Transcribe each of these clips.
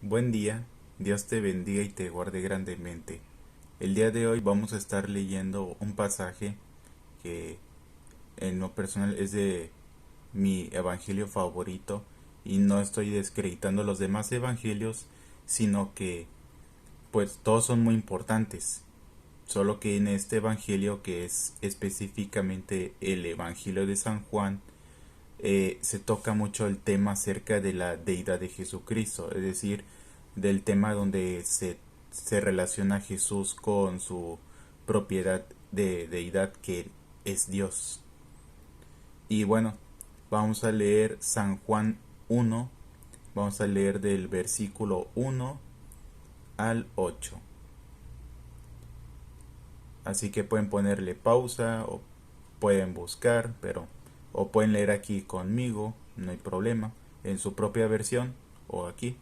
Buen día, Dios te bendiga y te guarde grandemente. El día de hoy vamos a estar leyendo un pasaje que en lo personal es de mi evangelio favorito y no estoy descreditando los demás evangelios, sino que pues todos son muy importantes. Solo que en este evangelio, que es específicamente el evangelio de San Juan, se toca mucho el tema acerca de la deidad de Jesucristo, es decir, del tema donde se relaciona Jesús con su propiedad de deidad, que es Dios. Y bueno, vamos a leer San Juan 1, vamos a leer del versículo 1 al 8. Así que pueden ponerle pausa o pueden buscar, pero o pueden leer aquí conmigo, no hay problema, en su propia versión o aquí.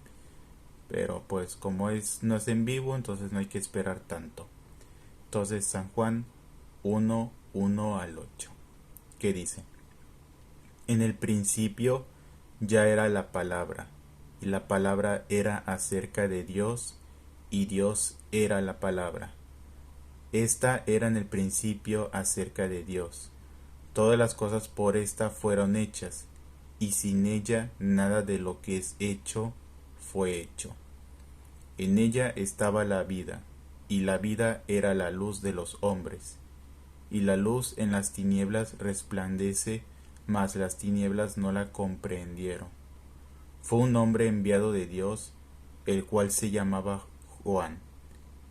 Pero pues como no es en vivo, entonces no hay que esperar tanto. Entonces San Juan 1 al 8. ¿Qué dice? En el principio ya era la palabra, y la palabra era acerca de Dios, y Dios era la palabra. Esta era en el principio acerca de Dios. Todas las cosas por esta fueron hechas, y sin ella nada de lo que es hecho fue hecho. En ella estaba la vida, y la vida era la luz de los hombres. Y la luz en las tinieblas resplandece, mas las tinieblas no la comprendieron. Fue un hombre enviado de Dios, el cual se llamaba Juan.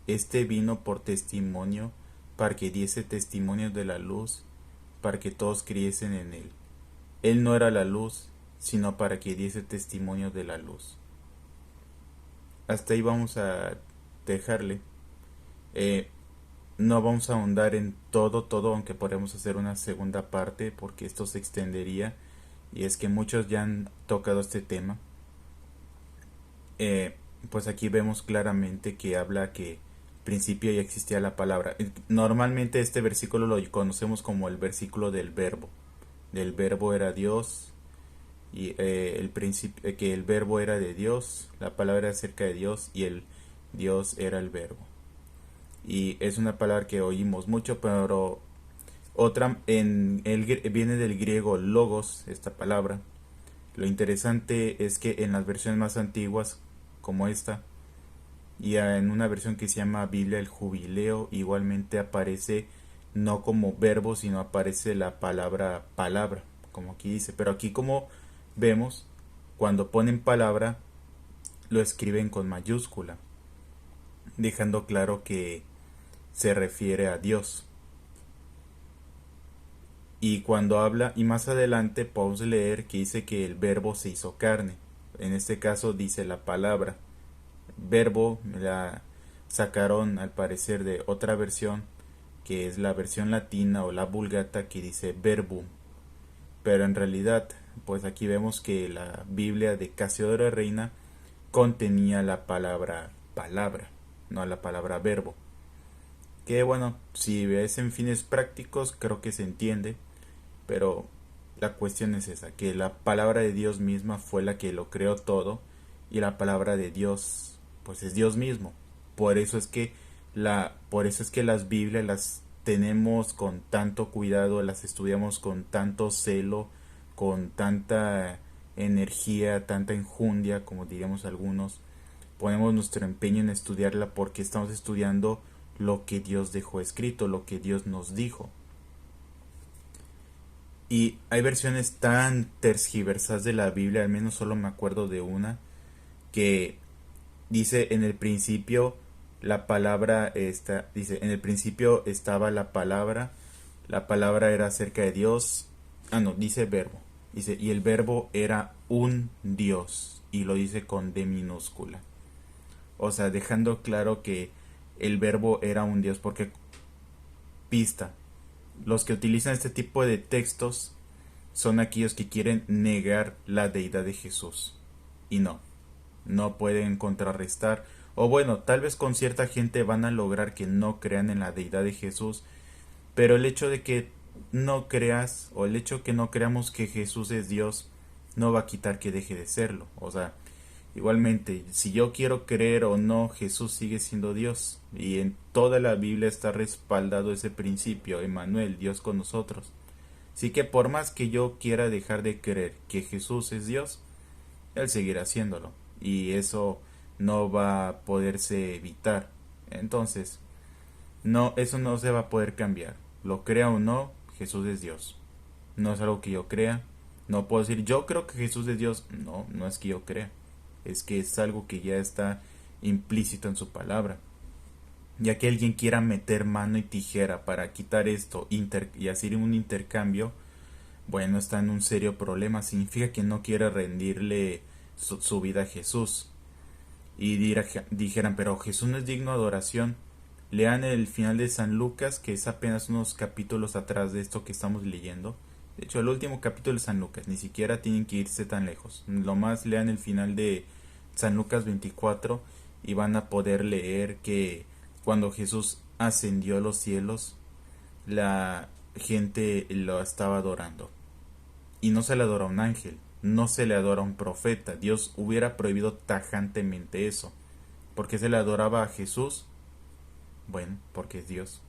Este vino por testimonio, para que diese testimonio de la luz, para que todos creyesen en él. Él no era la luz, sino para que diese testimonio de la luz. Hasta ahí vamos a dejarle. Eh, no vamos a ahondar en todo, aunque podemos hacer una segunda parte porque esto se extendería. Y es que muchos ya han tocado este tema. Pues aquí vemos claramente que habla que al principio ya existía la palabra. Normalmente este versículo lo conocemos como el versículo del verbo. Del verbo era Dios, y el principio, que el verbo era de Dios, la palabra era acerca de Dios y el Dios era el verbo. Y es una palabra que oímos mucho, pero otra viene del griego logos, esta palabra. Lo interesante es que en las versiones más antiguas, como esta, y en una versión que se llama Biblia el Jubileo, igualmente aparece no como verbo, sino aparece la palabra palabra, como aquí dice. Pero aquí, como vemos, cuando ponen palabra, lo escriben con mayúscula, dejando claro que se refiere a Dios. Y cuando habla, y más adelante podemos leer que dice que el verbo se hizo carne. En este caso dice la palabra. Verbo la sacaron al parecer de otra versión, que es la versión latina o la vulgata, que dice verbum. Pero en realidad, pues aquí vemos que la Biblia de Casiodoro Reina contenía la palabra palabra, no la palabra verbo. Que bueno, si ves en fines prácticos, creo que se entiende, pero la cuestión es esa, que la palabra de Dios misma fue la que lo creó todo, y la palabra de Dios pues es Dios mismo. Por eso es que las Biblias las tenemos con tanto cuidado, las estudiamos con tanto celo, con tanta energía, tanta enjundia, como diríamos algunos. Ponemos nuestro empeño en estudiarla porque estamos estudiando lo que Dios dejó escrito, lo que Dios nos dijo. Y hay versiones tan tergiversadas de la Biblia, al menos solo me acuerdo de una, que dice en el principio la palabra está, dice en el principio estaba la palabra era acerca de Dios, no, dice verbo, dice y el verbo era un Dios, y lo dice con D minúscula, o sea, dejando claro que el verbo era un Dios, porque pista, los que utilizan este tipo de textos son aquellos que quieren negar la deidad de Jesús. Y no pueden contrarrestar. O bueno, tal vez con cierta gente van a lograr que no crean en la deidad de Jesús. Pero el hecho de que no creas, o el hecho que no creamos que Jesús es Dios, no va a quitar que deje de serlo. O sea, Igualmente, si yo quiero creer o no, Jesús sigue siendo Dios. Y en toda la Biblia está respaldado ese principio, Emmanuel, Dios con nosotros. Así que por más que yo quiera dejar de creer que Jesús es Dios, Él seguirá haciéndolo. Y eso no va a poderse evitar. Entonces, no, eso no se va a poder cambiar. Lo crea o no, Jesús es Dios. No es algo que yo crea. No puedo decir, yo creo que Jesús es Dios. No, no es que yo crea. Es que es algo que ya está implícito en su palabra. Ya que alguien quiera meter mano y tijera para quitar esto y hacer un intercambio, bueno, está en un serio problema. Significa que no quiere rendirle su vida a Jesús. Y dijeran, pero Jesús no es digno de adoración. Lean el final de San Lucas, que es apenas unos capítulos atrás de esto que estamos leyendo. De hecho, el último capítulo de San Lucas, ni siquiera tienen que irse tan lejos. Lo más lean el final de San Lucas 24 y van a poder leer que cuando Jesús ascendió a los cielos, la gente lo estaba adorando. Y no se le adora a un ángel, no se le adora a un profeta. Dios hubiera prohibido tajantemente eso. ¿Por qué se le adoraba a Jesús? Bueno, porque es Dios.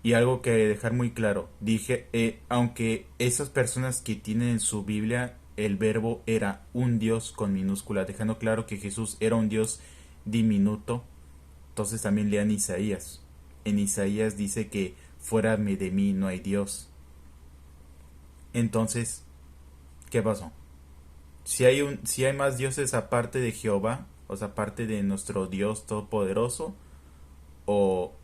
Y algo que dejar muy claro, dije, aunque esas personas que tienen en su Biblia el verbo era un Dios con minúscula, dejando claro que Jesús era un Dios diminuto, entonces también lean Isaías. En Isaías dice que fuera de mí no hay Dios. Entonces, ¿qué pasó? Si hay más dioses aparte de Jehová, o sea, aparte de nuestro Dios todopoderoso, o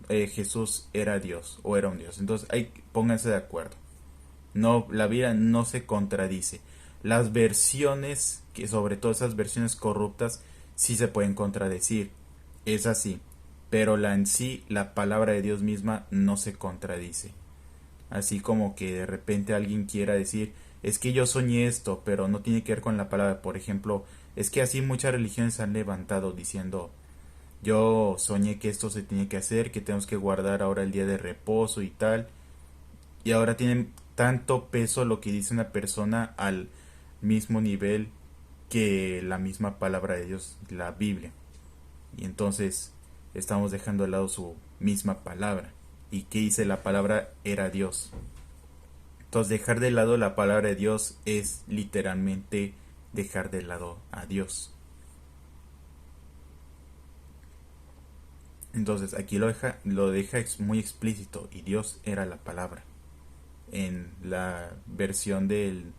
Jesús era Dios o era un Dios. Entonces, pónganse de acuerdo. No, la Biblia no se contradice. Las versiones, que sobre todo esas versiones corruptas, sí se pueden contradecir. Es así. Pero en sí, la palabra de Dios misma no se contradice. Así como que de repente alguien quiera decir, es que yo soñé esto, pero no tiene que ver con la palabra. Por ejemplo, es que así muchas religiones han levantado diciendo, yo soñé que esto se tiene que hacer, que tenemos que guardar ahora el día de reposo y tal. Y ahora tienen tanto peso lo que dice una persona al mismo nivel que la misma palabra de Dios, la Biblia. Y entonces estamos dejando de lado su misma palabra. ¿Y qué dice la palabra? Era Dios. Entonces dejar de lado la palabra de Dios es literalmente dejar de lado a Dios. Entonces aquí lo deja muy explícito, y Dios era la palabra. En la versión del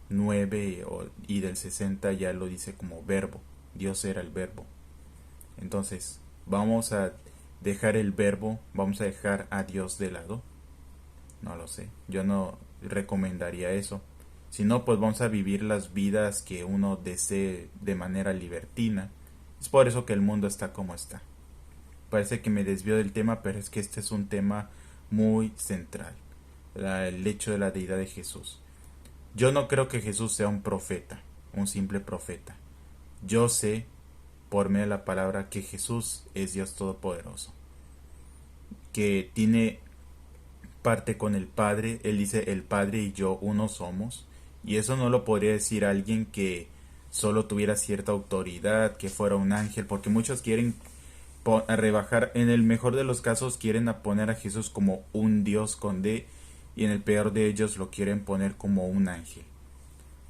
9 y del 60 ya lo dice como verbo. Dios era el verbo. Entonces vamos a dejar el verbo, vamos a dejar a Dios de lado. No lo sé, yo no recomendaría eso. Si no, pues vamos a vivir las vidas que uno desee de manera libertina. Es por eso que el mundo está como está. Parece que me desvío del tema, pero es que este es un tema muy central. El hecho de la deidad de Jesús. Yo no creo que Jesús sea un profeta, un simple profeta. Yo sé, por medio de la palabra, que Jesús es Dios Todopoderoso. Que tiene parte con el Padre. Él dice, el Padre y yo uno somos. Y eso no lo podría decir alguien que solo tuviera cierta autoridad, que fuera un ángel, porque muchos quieren a rebajar, en el mejor de los casos quieren poner a Jesús como un Dios con D, y en el peor de ellos lo quieren poner como un ángel.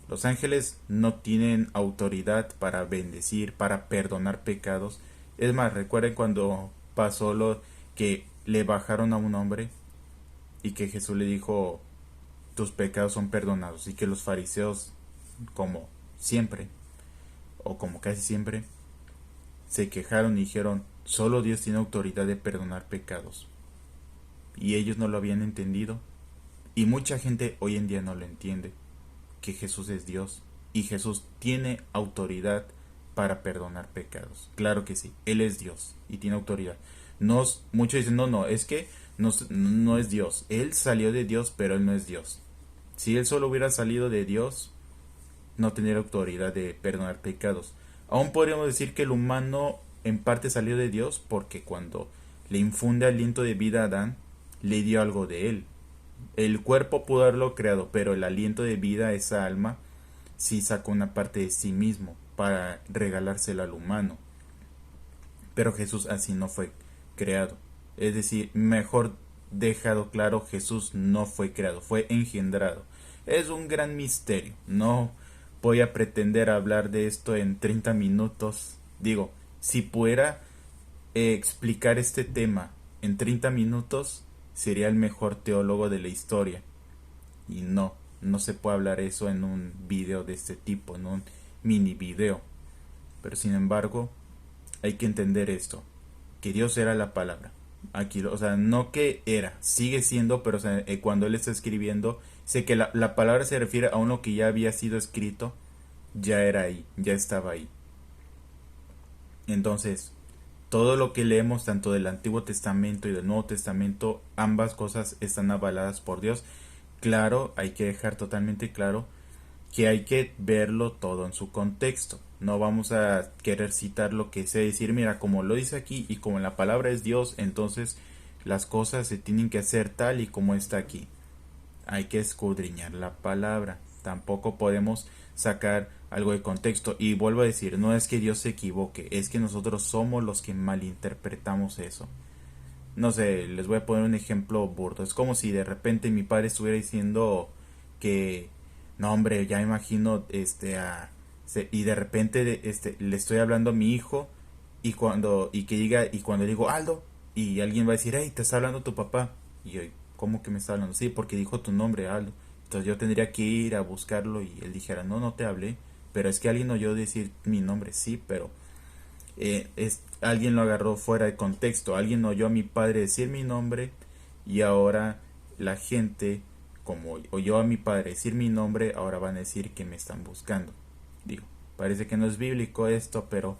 Los ángeles no tienen autoridad para bendecir, para perdonar pecados. Es más, recuerden cuando pasó lo que le bajaron a un hombre y que Jesús le dijo, tus pecados son perdonados, y que los fariseos, como siempre, o como casi siempre, se quejaron y dijeron, solo Dios tiene autoridad de perdonar pecados. Y ellos no lo habían entendido. Y mucha gente hoy en día no lo entiende. Que Jesús es Dios. Y Jesús tiene autoridad para perdonar pecados. Claro que sí. Él es Dios y tiene autoridad. Muchos dicen, no, es que no es Dios. Él salió de Dios, pero Él no es Dios. Si Él solo hubiera salido de Dios, no tendría autoridad de perdonar pecados. Aún podríamos decir que el humano en parte salió de Dios, porque cuando le infunde aliento de vida a Adán, le dio algo de él. El cuerpo pudo haberlo creado, pero el aliento de vida, esa alma, sí sacó una parte de sí mismo para regalársela al humano. Pero Jesús así no fue creado. Es decir, mejor dejado claro, Jesús no fue creado, fue engendrado. Es un gran misterio. No voy a pretender hablar de esto en 30 minutos. Digo, si pudiera explicar este tema en 30 minutos, sería el mejor teólogo de la historia. Y no, no se puede hablar eso en un video de este tipo, en un mini video. Pero sin embargo, hay que entender esto, que Dios era la palabra. Aquí, o sea, no que era, sigue siendo, pero o sea, cuando él está escribiendo, sé que la palabra se refiere a uno que ya había sido escrito, ya era ahí, ya estaba ahí. Entonces, todo lo que leemos, tanto del Antiguo Testamento y del Nuevo Testamento, ambas cosas están avaladas por Dios. Claro, hay que dejar totalmente claro que hay que verlo todo en su contexto. No vamos a querer citar lo que sea, decir, mira, como lo dice aquí y como la palabra es Dios, entonces las cosas se tienen que hacer tal y como está aquí. Hay que escudriñar la palabra. Tampoco podemos sacar algo de contexto. Y vuelvo a decir, no es que Dios se equivoque, es que nosotros somos los que malinterpretamos eso. No sé, les voy a poner un ejemplo burdo. Es como si de repente mi padre estuviera diciendo que no, hombre, ya me imagino y de repente le estoy hablando a mi hijo y cuando digo Aldo y alguien va a decir, hey, te está hablando tu papá. Y yo, ¿cómo que me está hablando? Sí, porque dijo tu nombre, Aldo. Entonces yo tendría que ir a buscarlo y él dijera, no, no te hablé. Pero es que alguien oyó decir mi nombre, sí, pero alguien lo agarró fuera de contexto. Alguien oyó a mi padre decir mi nombre y ahora la gente, como oyó a mi padre decir mi nombre, ahora van a decir que me están buscando. Digo, parece que no es bíblico esto, pero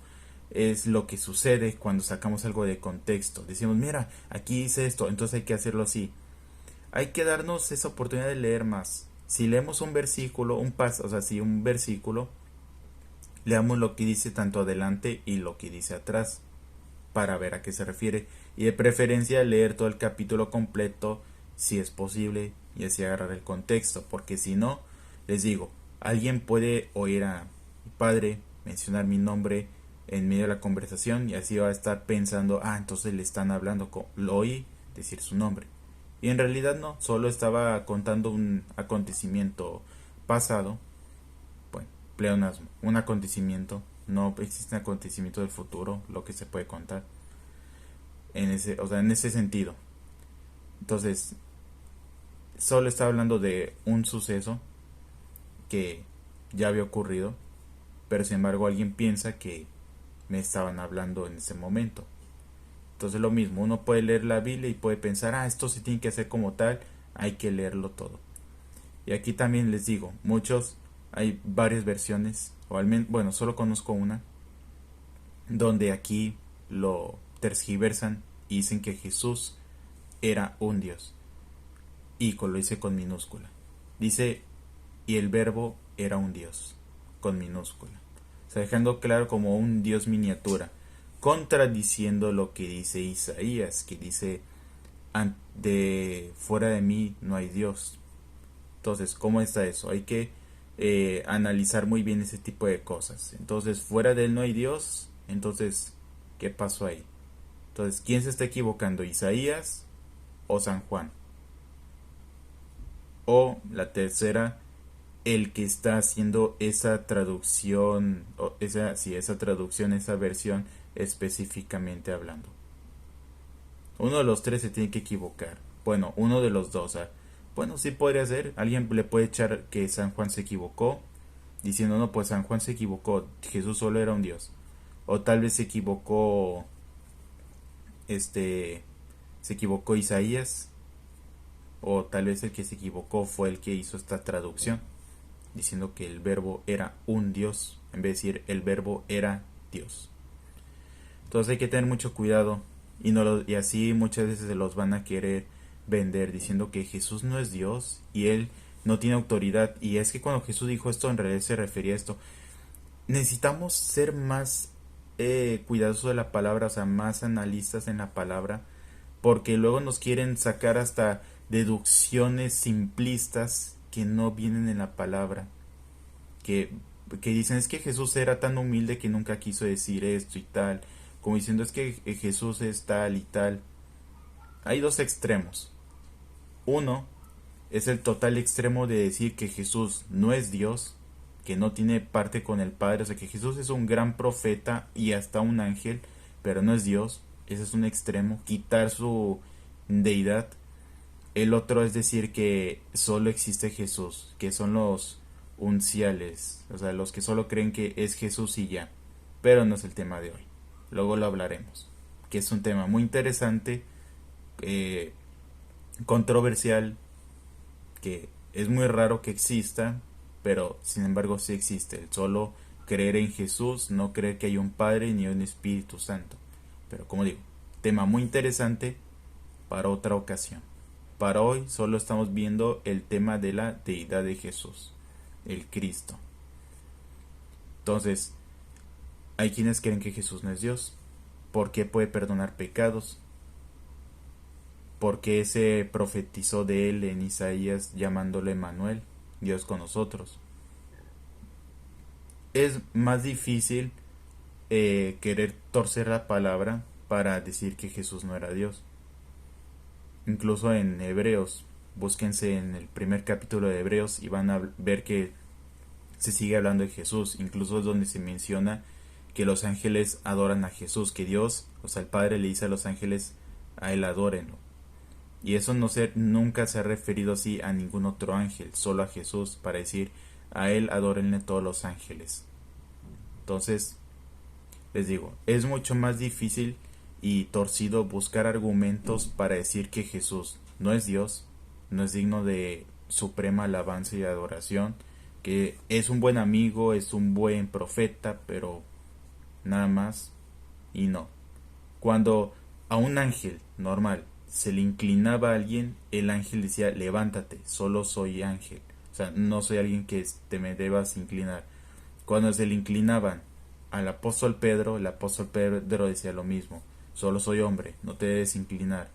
es lo que sucede cuando sacamos algo de contexto. Decimos, mira, aquí dice esto, entonces hay que hacerlo así. Hay que darnos esa oportunidad de leer más. Si leemos un versículo, o sea, si un versículo, leamos lo que dice tanto adelante y lo que dice atrás para ver a qué se refiere, y de preferencia leer todo el capítulo completo si es posible y así agarrar el contexto, porque si no, les digo, alguien puede oír a mi padre mencionar mi nombre en medio de la conversación y así va a estar pensando, entonces le están hablando, lo oí decir su nombre, y en realidad no, solo estaba contando un acontecimiento pasado. Bueno, pleonasmo, un acontecimiento. No existe un acontecimiento del futuro, lo que se puede contar. En ese sentido. Entonces, solo está hablando de un suceso que ya había ocurrido, pero sin embargo alguien piensa que me estaban hablando en ese momento. Entonces lo mismo, uno puede leer la Biblia y puede pensar, esto se tiene que hacer como tal, hay que leerlo todo. Y aquí también les digo, hay varias versiones, o al menos, bueno, solo conozco una, donde aquí lo tergiversan y dicen que Jesús era un Dios. Y lo dice con minúscula. Dice, y el verbo era un Dios, con minúscula. O sea, dejando claro como un Dios miniatura, contradiciendo lo que dice Isaías, que dice, fuera de mí no hay Dios. Entonces, ¿cómo está eso? Hay que analizar muy bien ese tipo de cosas. Entonces, fuera de él no hay Dios. Entonces, ¿qué pasó ahí? Entonces, ¿quién se está equivocando? ¿Isaías o San Juan? O la tercera, el que está haciendo esa traducción, esa traducción, esa versión específicamente hablando. Uno de los tres se tiene que equivocar. Bueno, uno de los dos. Bueno, sí podría ser. Alguien le puede echar que San Juan se equivocó, diciendo, no, pues San Juan se equivocó, Jesús solo era un Dios. O tal vez se equivocó Isaías, o tal vez el que se equivocó fue el que hizo esta traducción, diciendo que el verbo era un Dios, en vez de decir el verbo era Dios. Entonces hay que tener mucho cuidado, y así muchas veces se los van a querer vender diciendo que Jesús no es Dios y él no tiene autoridad. Y es que cuando Jesús dijo esto, en realidad se refería a esto. Necesitamos ser más cuidadosos de la palabra, o sea, más analistas en la palabra, porque luego nos quieren sacar hasta deducciones simplistas que no vienen en la palabra. que, que dicen es que Jesús era tan humilde que nunca quiso decir esto y tal, como diciendo es que Jesús es tal y tal. Hay dos extremos. Uno es el total extremo de decir que Jesús no es Dios, que no tiene parte con el Padre, o sea que Jesús es un gran profeta y hasta un ángel, pero no es Dios. Ese es un extremo, quitar su deidad. El otro es decir que solo existe Jesús, que son los unciales, o sea, los que solo creen que es Jesús y ya. Pero no es el tema de hoy. Luego lo hablaremos, que es un tema muy interesante, eh, controversial, que es muy raro que exista, pero sin embargo sí existe. El solo creer en Jesús, no creer que hay un Padre ni un Espíritu Santo. Pero como digo, tema muy interesante para otra ocasión. Para hoy solo estamos viendo el tema de la deidad de Jesús, el Cristo. Entonces, hay quienes creen que Jesús no es Dios. ¿Por qué puede perdonar pecados? ¿Por qué se profetizó de él en Isaías llamándolo Emmanuel, Dios con nosotros? Es más difícil querer torcer la palabra para decir que Jesús no era Dios. Incluso en Hebreos, búsquense en el primer capítulo de Hebreos y van a ver que se sigue hablando de Jesús. Incluso es donde se menciona que los ángeles adoran a Jesús, que Dios, o sea, el Padre le dice a los ángeles a él adórenlo. Y eso nunca se ha referido así a ningún otro ángel, solo a Jesús, para decir a él adórenle todos los ángeles. Entonces, les digo, es mucho más difícil y torcido buscar argumentos para decir que Jesús no es Dios, no es digno de suprema alabanza y adoración, que es un buen amigo, es un buen profeta, pero nada más y no. Cuando a un ángel normal se le inclinaba a alguien, el ángel decía, levántate, solo soy ángel. O sea, no soy alguien que te me debas inclinar. Cuando se le inclinaban al apóstol Pedro, el apóstol Pedro decía lo mismo, solo soy hombre, no te debes inclinar.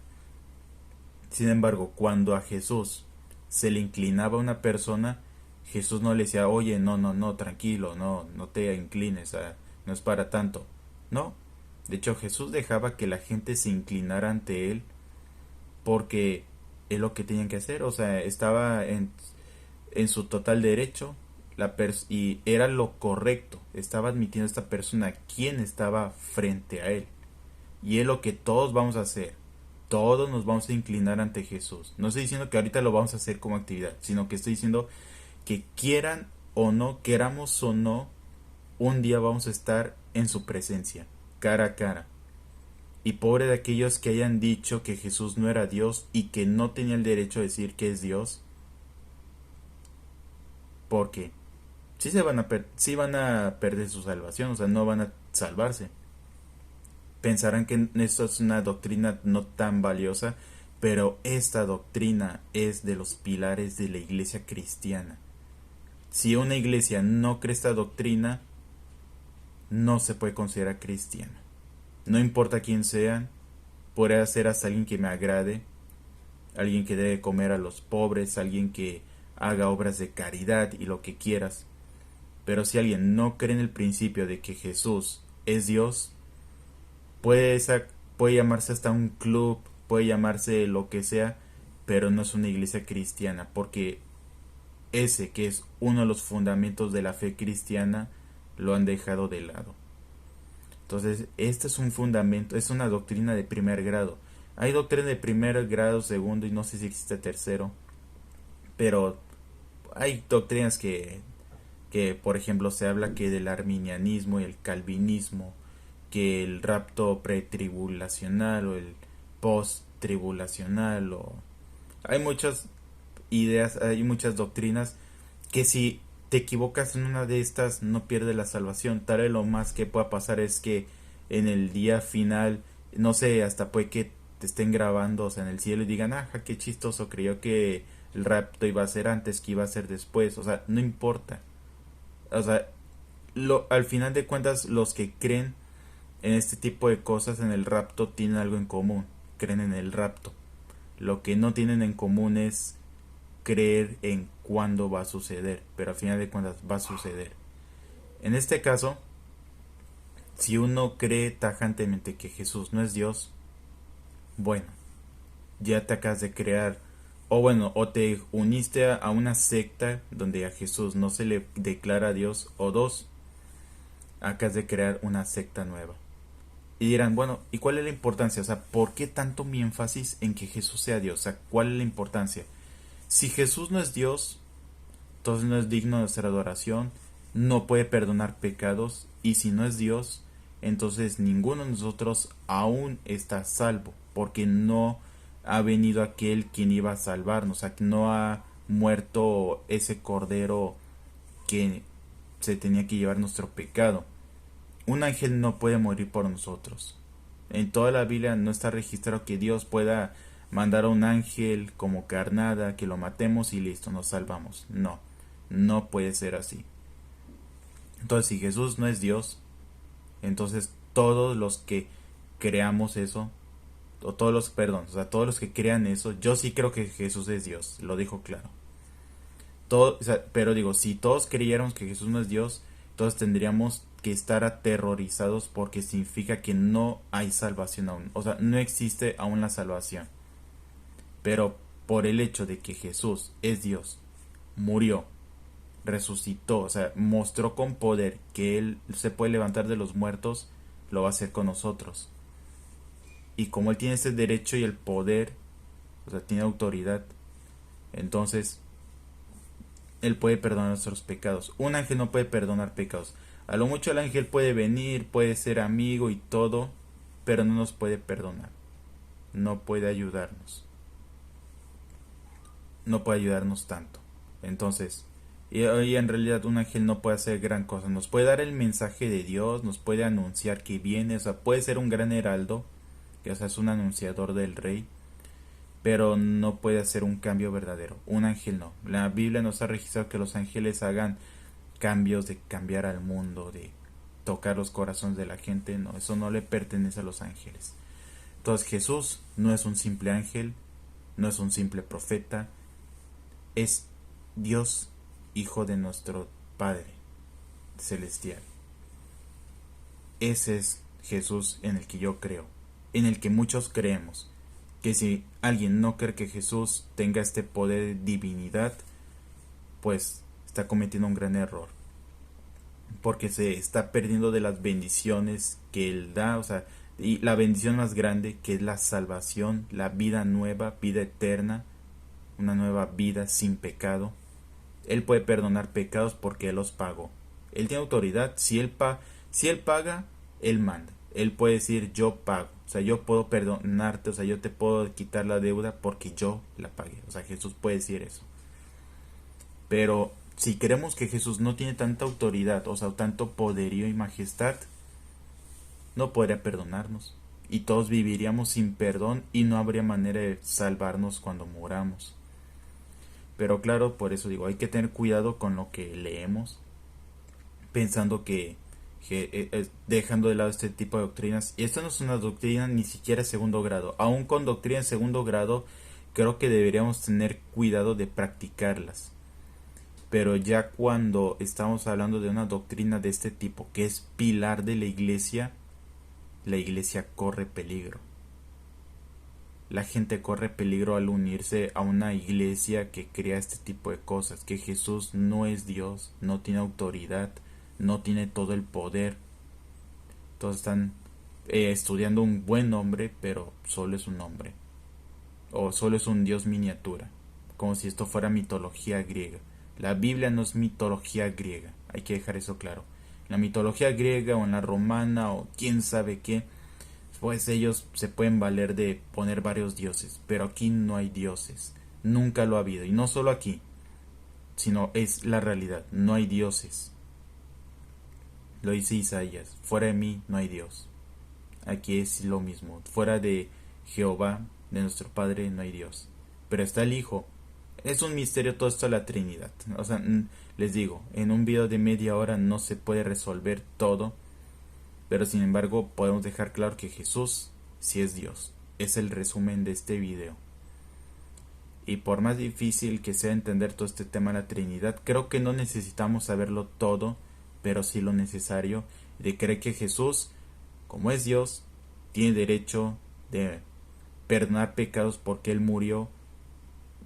Sin embargo, cuando a Jesús se le inclinaba a una persona, Jesús no le decía, oye, no, tranquilo, no te inclines, no es para tanto. No, de hecho Jesús dejaba que la gente se inclinara ante él porque es lo que tenían que hacer, o sea, estaba en su total derecho y era lo correcto, estaba admitiendo a esta persona quien estaba frente a él. Y es lo que todos vamos a hacer. Todos nos vamos a inclinar ante Jesús. No estoy diciendo que ahorita lo vamos a hacer como actividad, sino que estoy diciendo que quieran o no, queramos o no, un día vamos a estar en su presencia, cara a cara. Y pobre de aquellos que hayan dicho que Jesús no era Dios y que no tenía el derecho a decir que es Dios, porque sí van a perder su salvación, o sea, no van a salvarse. Pensarán que esto es una doctrina no tan valiosa, pero esta doctrina es de los pilares de la iglesia cristiana. Si una iglesia no cree esta doctrina, no se puede considerar cristiana. No importa quién sean, podrá ser hasta alguien que me agrade, alguien que debe comer a los pobres, alguien que haga obras de caridad y lo que quieras. Pero si alguien no cree en el principio de que Jesús es Dios, puede llamarse hasta un club, puede llamarse lo que sea, pero no es una iglesia cristiana, porque ese que es uno de los fundamentos de la fe cristiana lo han dejado de lado. Entonces, este es un fundamento, es una doctrina de primer grado. Hay doctrina de primer grado, segundo y no sé si existe tercero, pero hay doctrinas que por ejemplo se habla que del arminianismo y el calvinismo, que el rapto pretribulacional o el post-tribulacional, o hay muchas ideas, hay muchas doctrinas que si te equivocas en una de estas no pierdes la salvación. Tal vez lo más que pueda pasar es que en el día final, no sé, hasta puede que te estén grabando, o sea, en el cielo y digan, ajá, qué chistoso, creyó que el rapto iba a ser antes, que iba a ser después, o sea, no importa. O sea, al final de cuentas, los que creen en este tipo de cosas, en el rapto, tienen algo en común, creen en el rapto. Lo que no tienen en común es creer en cuándo va a suceder, pero al final de cuentas va a suceder. En este caso, si uno cree tajantemente que Jesús no es Dios, bueno, ya te acabas de crear, o bueno, o te uniste a una secta donde a Jesús no se le declara Dios, o dos, acabas de crear una secta nueva. Y dirán, bueno, ¿y cuál es la importancia? O sea, ¿por qué tanto mi énfasis en que Jesús sea Dios? O sea, ¿cuál es la importancia? Si Jesús no es Dios, entonces no es digno de nuestra adoración, no puede perdonar pecados, y si no es Dios, entonces ninguno de nosotros aún está salvo, porque no ha venido aquel quien iba a salvarnos, o sea, que no ha muerto ese cordero que se tenía que llevar nuestro pecado. Un ángel no puede morir por nosotros. En toda la Biblia no está registrado que Dios pueda mandar a un ángel como carnada, que lo matemos y listo, nos salvamos. No, no puede ser así. Entonces, si Jesús no es Dios, entonces todos los que creamos eso, o todos los, perdón, o sea, todos los que crean eso, yo sí creo que Jesús es Dios, lo dijo claro. Todo, o sea, pero digo, si todos creyéramos que Jesús no es Dios, todos tendríamos que estar aterrorizados porque significa que no hay salvación aún. O sea, no existe aún la salvación. Pero por el hecho de que Jesús es Dios, murió, resucitó, o sea, mostró con poder que Él se puede levantar de los muertos, lo va a hacer con nosotros. Y como Él tiene ese derecho y el poder, o sea, tiene autoridad, entonces Él puede perdonar nuestros pecados. Un ángel no puede perdonar pecados. A lo mucho el ángel puede venir, puede ser amigo y todo, pero no nos puede perdonar. No puede ayudarnos. No puede ayudarnos tanto. Entonces, y en realidad un ángel no puede hacer gran cosa. Nos puede dar el mensaje de Dios, nos puede anunciar que viene, o sea, puede ser un gran heraldo, que o sea, es un anunciador del rey, pero no puede hacer un cambio verdadero. Un ángel no. La Biblia nos ha registrado que los ángeles hagan cambios, de cambiar al mundo, de tocar los corazones de la gente. No, eso no le pertenece a los ángeles. Entonces Jesús no es un simple ángel, no es un simple profeta, es Dios, Hijo de nuestro Padre Celestial. Ese es Jesús en el que yo creo, en el que muchos creemos. Que si alguien no cree que Jesús tenga este poder de divinidad, pues está cometiendo un gran error, porque se está perdiendo de las bendiciones que Él da, o sea, y la bendición más grande, que es la salvación, la vida nueva, vida eterna, una nueva vida sin pecado. Él puede perdonar pecados porque Él los pagó. Él tiene autoridad. Si él paga, Él manda. Él puede decir yo pago. O sea, yo puedo perdonarte. O sea, yo te puedo quitar la deuda porque yo la pagué. O sea, Jesús puede decir eso. Pero si creemos que Jesús no tiene tanta autoridad, o sea, tanto poderío y majestad, no podría perdonarnos. Y todos viviríamos sin perdón y no habría manera de salvarnos cuando muramos. Pero claro, por eso digo, hay que tener cuidado con lo que leemos, pensando dejando de lado este tipo de doctrinas. Y esto no es una doctrina ni siquiera de segundo grado. Aún con doctrina de segundo grado, creo que deberíamos tener cuidado de practicarlas. Pero ya cuando estamos hablando de una doctrina de este tipo, que es pilar de la iglesia corre peligro. La gente corre peligro al unirse a una iglesia que crea este tipo de cosas, que Jesús no es Dios, no tiene autoridad, no tiene todo el poder. Todos están estudiando un buen nombre, pero solo es un hombre, o solo es un Dios miniatura, como si esto fuera mitología griega. La Biblia no es mitología griega, hay que dejar eso claro. En la mitología griega o en la romana o quién sabe qué, pues ellos se pueden valer de poner varios dioses, pero aquí no hay dioses, nunca lo ha habido, y no solo aquí, sino es la realidad, no hay dioses. Lo dice Isaías, fuera de mí no hay Dios. Aquí es lo mismo, fuera de Jehová, de nuestro Padre, no hay Dios. Pero está el Hijo. Es un misterio todo esto de la Trinidad. O sea, les digo, en un video de media hora no se puede resolver todo, pero sin embargo podemos dejar claro que Jesús sí es Dios. Es el resumen de este video. Y por más difícil que sea entender todo este tema de la Trinidad, creo que no necesitamos saberlo todo, pero sí lo necesario de creer que Jesús, como es Dios, tiene derecho de perdonar pecados porque Él murió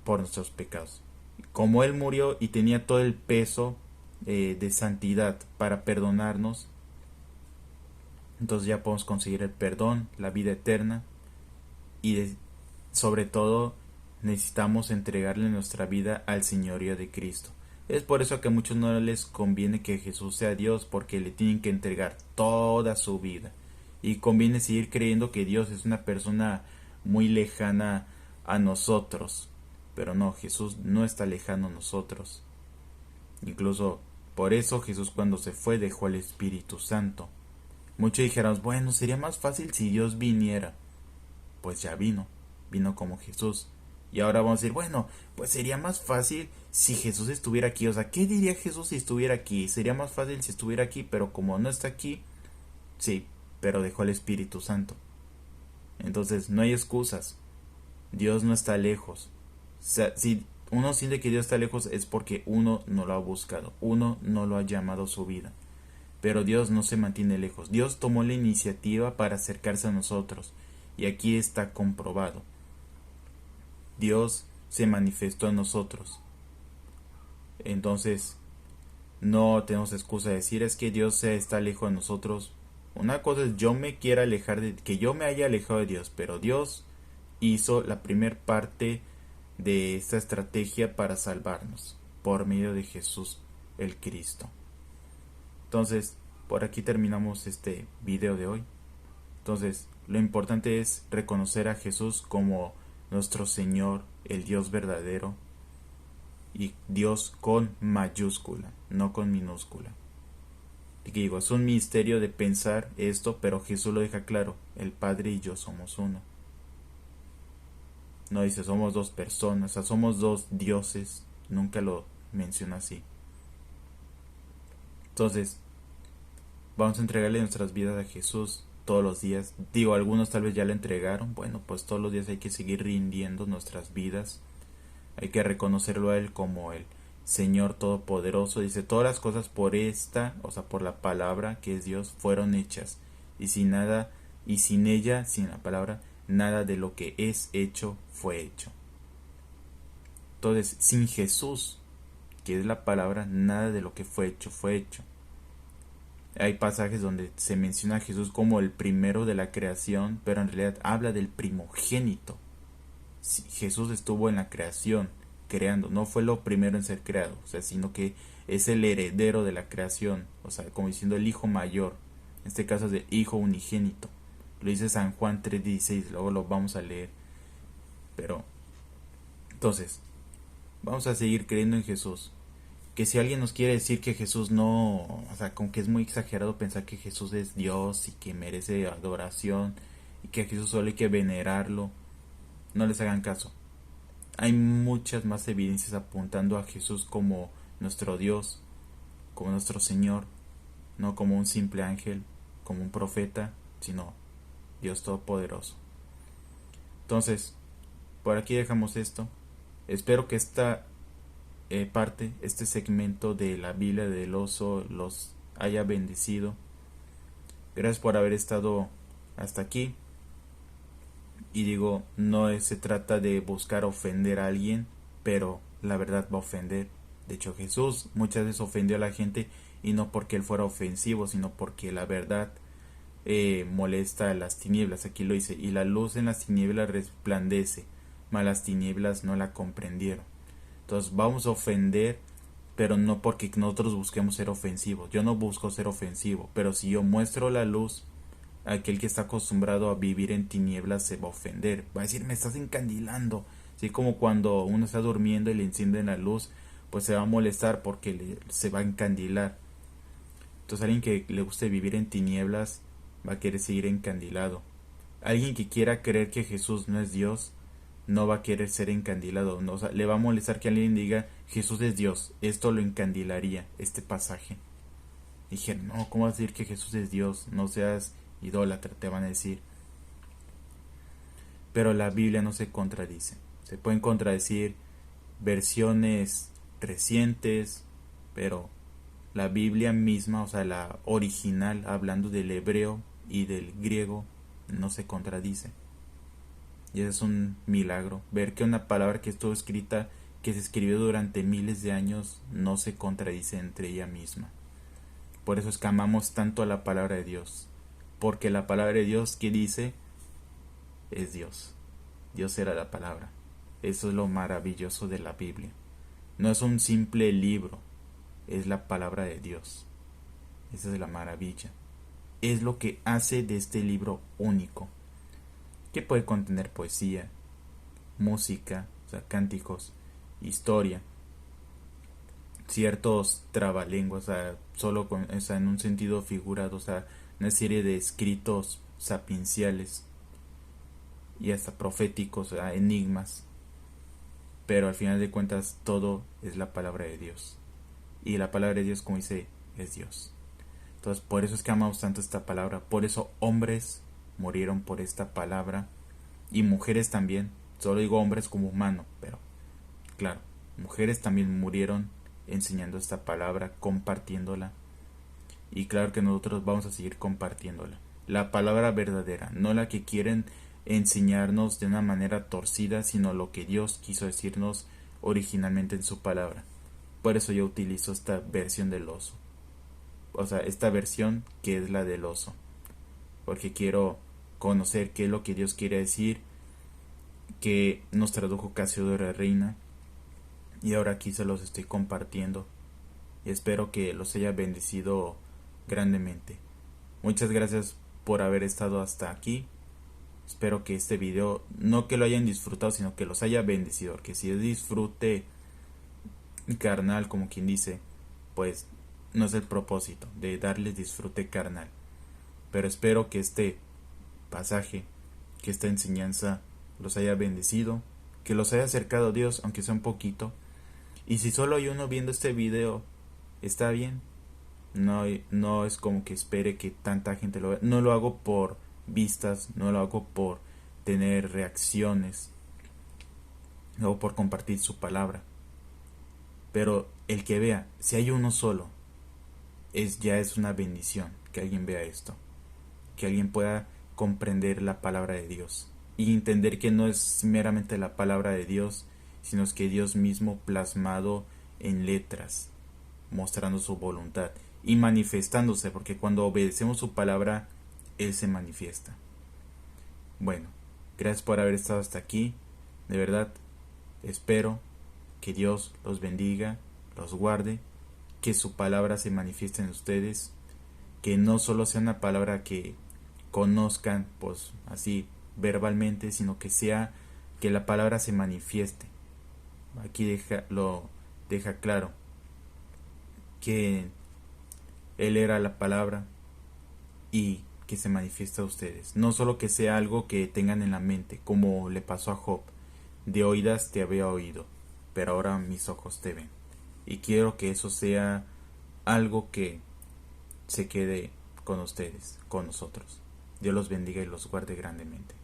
por nuestros pecados. Como Él murió y tenía todo el peso de santidad para perdonarnos, entonces ya podemos conseguir el perdón, la vida eterna y sobre todo necesitamos entregarle nuestra vida al señorío de Cristo. Es por eso que a muchos no les conviene que Jesús sea Dios, porque le tienen que entregar toda su vida. Y conviene seguir creyendo que Dios es una persona muy lejana a nosotros. Pero no, Jesús no está lejano a nosotros. Incluso por eso Jesús cuando se fue dejó al Espíritu Santo. Muchos dijeron, bueno, sería más fácil si Dios viniera. Pues ya vino como Jesús. Y ahora vamos a decir, bueno, pues sería más fácil si Jesús estuviera aquí. O sea, ¿qué diría Jesús si estuviera aquí? Sería más fácil si estuviera aquí, pero como no está aquí, sí, pero dejó el Espíritu Santo. Entonces, no hay excusas. Dios no está lejos. O sea, si uno siente que Dios está lejos es porque uno no lo ha buscado, uno no lo ha llamado a su vida. Pero Dios no se mantiene lejos. Dios tomó la iniciativa para acercarse a nosotros. Y aquí está comprobado. Dios se manifestó en nosotros. Entonces, no tenemos excusa de decir es que Dios se está lejos de nosotros. Una cosa es yo me quiera alejar de que yo me haya alejado de Dios, pero Dios hizo la primer parte de esta estrategia para salvarnos por medio de Jesús el Cristo. Entonces, por aquí terminamos este video de hoy. Entonces, lo importante es reconocer a Jesús como nuestro Señor, el Dios verdadero, y Dios con mayúscula, no con minúscula. Y que digo, es un misterio de pensar esto, pero Jesús lo deja claro, el Padre y yo somos uno. No dice somos dos personas, o sea, somos dos dioses, nunca lo menciona así. Entonces, vamos a entregarle nuestras vidas a Jesús todos los días. Digo, algunos tal vez ya le entregaron. Bueno, pues todos los días hay que seguir rindiendo nuestras vidas. Hay que reconocerlo a Él como el Señor Todopoderoso. Dice, todas las cosas por esta, o sea, por la palabra que es Dios, fueron hechas. Y sin nada, y sin ella, sin la palabra, nada de lo que es hecho fue hecho. Entonces, sin Jesús, que es la palabra, nada de lo que fue hecho fue hecho. Hay pasajes donde se menciona a Jesús como el primero de la creación, pero en realidad habla del primogénito. Sí, Jesús estuvo en la creación, creando, no fue lo primero en ser creado, o sea, sino que es el heredero de la creación, o sea, como diciendo el hijo mayor, en este caso es el hijo unigénito. Lo dice San Juan 3:16, luego lo vamos a leer. Pero, entonces, vamos a seguir creyendo en Jesús. Que si alguien nos quiere decir que Jesús no, o sea, como que es muy exagerado pensar que Jesús es Dios y que merece adoración y que a Jesús solo hay que venerarlo, no les hagan caso. Hay muchas más evidencias apuntando a Jesús como nuestro Dios, como nuestro Señor, no como un simple ángel, como un profeta, sino Dios Todopoderoso. Entonces, por aquí dejamos esto. Espero que esta este segmento de la Biblia del oso los haya bendecido. Gracias por haber estado hasta aquí. Y digo, no se trata de buscar ofender a alguien, pero la verdad va a ofender. De hecho, Jesús muchas veces ofendió a la gente y no porque él fuera ofensivo, sino porque la verdad molesta a las tinieblas. Aquí lo dice, y la luz en las tinieblas resplandece, mas las tinieblas no la comprendieron. Entonces vamos a ofender, pero no porque nosotros busquemos ser ofensivos. Yo no busco ser ofensivo, pero si yo muestro la luz, aquel que está acostumbrado a vivir en tinieblas se va a ofender. Va a decir, me estás encandilando. Así como cuando uno está durmiendo y le encienden la luz, pues se va a molestar porque se va a encandilar. Entonces alguien que le guste vivir en tinieblas va a querer seguir encandilado. Alguien que quiera creer que Jesús no es Dios, no va a querer ser encandilado, no, o sea, le va a molestar que alguien diga Jesús es Dios. Esto lo encandilaría, este pasaje. Dije, no, ¿cómo vas a decir que Jesús es Dios? No seas idólatra, te van a decir. Pero la Biblia no se contradice. Se pueden contradecir versiones recientes, pero la Biblia misma, o sea, la original, hablando del hebreo y del griego, no se contradice. Y eso es un milagro, ver que una palabra que estuvo escrita, que se escribió durante miles de años, no se contradice entre ella misma. Por eso es que amamos tanto a la palabra de Dios, porque la palabra de Dios que dice es Dios. Dios era la palabra. Eso es lo maravilloso de la Biblia. No es un simple libro, es la palabra de Dios. Esa es la maravilla. Es lo que hace de este libro único, que puede contener poesía, música, o sea, cánticos, historia, ciertos trabalenguas, o sea, solo con, o sea, en un sentido figurado, o sea, una serie de escritos sapienciales y hasta proféticos, o sea, enigmas, pero al final de cuentas todo es la palabra de Dios, y la palabra de Dios, como dice, es Dios. Entonces, por eso es que amamos tanto esta palabra, por eso hombres murieron por esta palabra, y mujeres también. Solo digo hombres como humano, pero claro, mujeres también murieron enseñando esta palabra, compartiéndola, y claro que nosotros vamos a seguir compartiéndola. La palabra verdadera, no la que quieren enseñarnos de una manera torcida, sino lo que Dios quiso decirnos originalmente en su palabra. Por eso yo utilizo esta versión del oso, o sea, esta versión que es la del oso, porque quiero conocer qué es lo que Dios quiere decir, que nos tradujo Casiodoro Reina, y ahora aquí se los estoy compartiendo, y espero que los haya bendecido grandemente. Muchas gracias por haber estado hasta aquí. Espero que este video, no que lo hayan disfrutado, sino que los haya bendecido, porque si es disfrute carnal, como quien dice, pues no es el propósito de darles disfrute carnal. Pero espero que este pasaje, que esta enseñanza los haya bendecido, que los haya acercado a Dios, aunque sea un poquito. Y si solo hay uno viendo este video, está bien. No es como que espere que tanta gente lo vea. No lo hago por vistas, no lo hago por tener reacciones, o por compartir su palabra. Pero el que vea, si hay uno solo, ya es una bendición que alguien vea esto, que alguien pueda comprender la palabra de Dios y entender que no es meramente la palabra de Dios, sino es que Dios mismo plasmado en letras, mostrando su voluntad y manifestándose, porque cuando obedecemos su palabra, Él se manifiesta. Bueno, gracias por haber estado hasta aquí. De verdad, espero que Dios los bendiga, los guarde, que su palabra se manifieste en ustedes, que no solo sea una palabra que conozcan pues así verbalmente, sino que sea que la palabra se manifieste. Aquí lo deja claro que Él era la palabra y que se manifiesta a ustedes. No solo que sea algo que tengan en la mente, como le pasó a Job. De oídas te había oído, pero ahora mis ojos te ven. Y quiero que eso sea algo que se quede con ustedes, con nosotros. Dios los bendiga y los guarde grandemente.